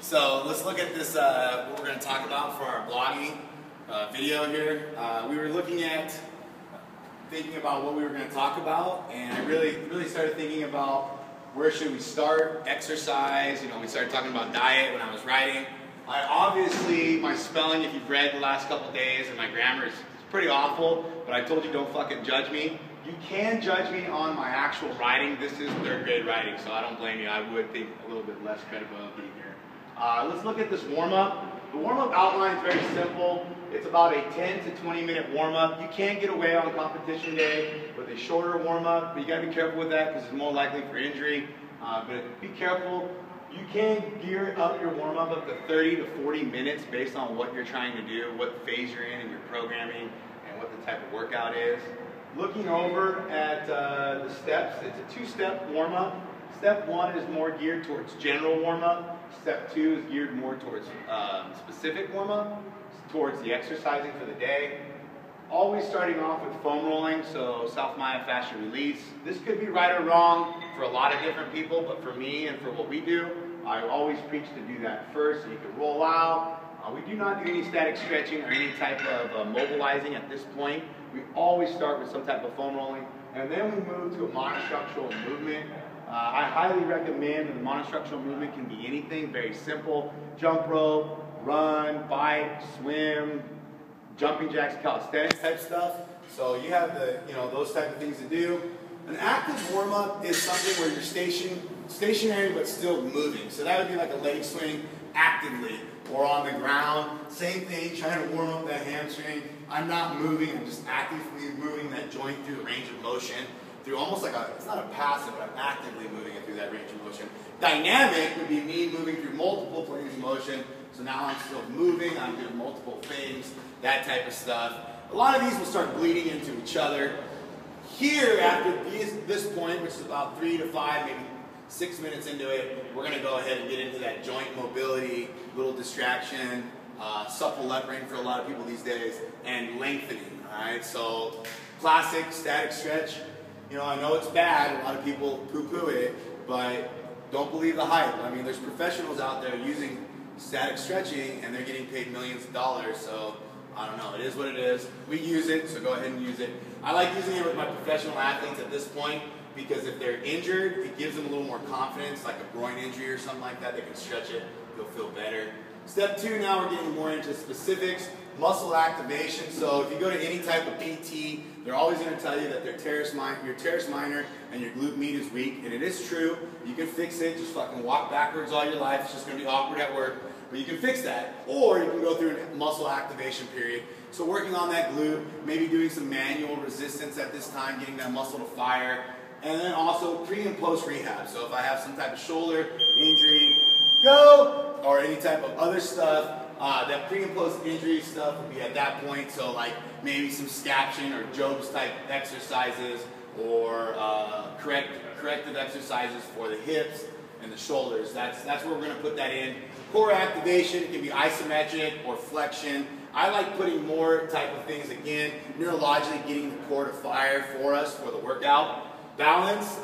So let's look at this, what we're going to talk about for our blogging video here. We were looking at thinking about what we were going to talk about, and I really started thinking about where should we start, exercise. You know, we started talking about diet when I was writing. Obviously, my spelling, if you've read the last couple days, and my grammar is pretty awful, but I told you don't fucking judge me. You can judge me on my actual writing. This is third grade writing, so I don't blame you. I would think a little bit less credibility here. Let's look at this warm-up. The warm-up outline is very simple. It's about a 10 to 20 minute warm-up. You can get away on competition day with a shorter warm-up, but you gotta be careful with that because it's more likely for injury. But be careful. You can gear up your warm-up up to 30 to 40 minutes based on what you're trying to do, what phase you're in your programming, and what the type of workout is. Looking over at the steps, it's a two-step warm-up. Step one is more geared towards general warm-up. Step two is geared more towards specific warm-up, towards the exercising for the day. Always starting off with foam rolling, so self-myofascial release. This could be right or wrong for a lot of different people, but for me and for what we do, I always preach to do that first so you can roll out. We do not do any static stretching or any type of mobilizing at this point. We always start with some type of foam rolling, and then we move to a monostructural movement. I highly recommend that the monostructural movement can be anything, very simple. Jump rope, run, bike, swim, jumping jacks, calisthenics type stuff. So you have those type of things to do. An active warm-up is something where you're stationary but still moving. So that would be like a leg swing actively or on the ground. Same thing, trying to warm up that hamstring. I'm not moving, I'm just actively moving that joint through the range of motion. Through almost like it's not a passive, but I'm actively moving it through that range of motion. Dynamic would be me moving through multiple planes of motion. So now I'm still moving, I'm doing multiple things, that type of stuff. A lot of these will start bleeding into each other. Here, after this point, which is about 3 to 5, maybe 6 minutes into it, we're going to go ahead and get into that joint mobility, little distraction, supple leveling for a lot of people these days, and lengthening. All right, so classic static stretch. You know, I know it's bad, a lot of people poo-poo it, but don't believe the hype. I mean, there's professionals out there using static stretching and they're getting paid millions of dollars, so I don't know, it is what it is. We use it, so go ahead and use it. I like using it with my professional athletes at this point because if they're injured, it gives them a little more confidence, like a groin injury or something like that. They can stretch it, they'll feel better. Step two, now we're getting more into specifics. Muscle activation. So if you go to any type of PT, they're always going to tell you that your teres minor and your glute med is weak, and it is true. You can fix it. Just fucking walk backwards all your life. It's just going to be awkward at work, but you can fix that. Or you can go through a muscle activation period. So working on that glute, maybe doing some manual resistance at this time, getting that muscle to fire, and then also pre and post rehab. So if I have some type of shoulder injury, go, or any type of other stuff. That pre and post injury stuff would be at that point, so like maybe some scaption or Job's type exercises or corrective exercises for the hips and the shoulders. That's where we're going to put that in. Core activation, it can be isometric or flexion. I like putting more type of things, again, neurologically getting the core to fire for us for the workout. Balance,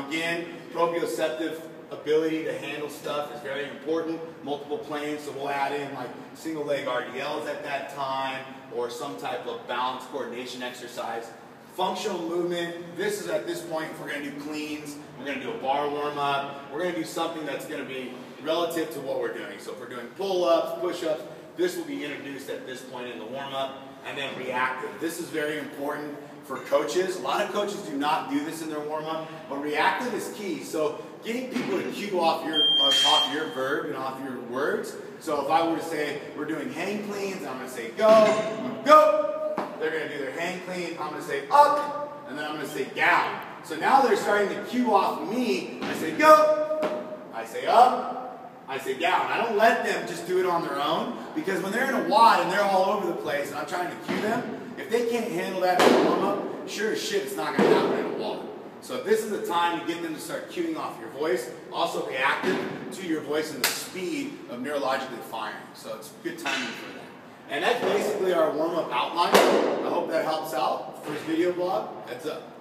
again, proprioceptive ability to handle stuff is very important. Multiple planes, so we'll add in like single leg RDLs at that time or some type of balance coordination exercise. Functional movement, this is at this point, if we're going to do cleans, we're going to do a bar warm up, we're going to do something that's going to be relative to what we're doing. So if we're doing pull-ups, push-ups, this will be introduced at this point in the warm-up. And then reactive, this is very important for coaches. A lot of coaches do not do this in their warm-up, but reactive is key. So getting people to cue off your verb and off your words. So if I were to say, we're doing hang cleans, I'm going to say go, go. They're going to do their hang clean. I'm going to say up, and then I'm going to say down. So now they're starting to cue off me. I say go, I say up, I say down. I don't let them just do it on their own, because when they're in a WOD and they're all over the place and I'm trying to cue them, if they can't handle that in a warm-up, sure as shit it's not going to happen in a WOD. So this is the time to get them to start cueing off your voice, also reactive to your voice and the speed of neurologically firing. So it's good timing for that. And that's basically our warm-up outline. I hope that helps out. First video blog, heads up.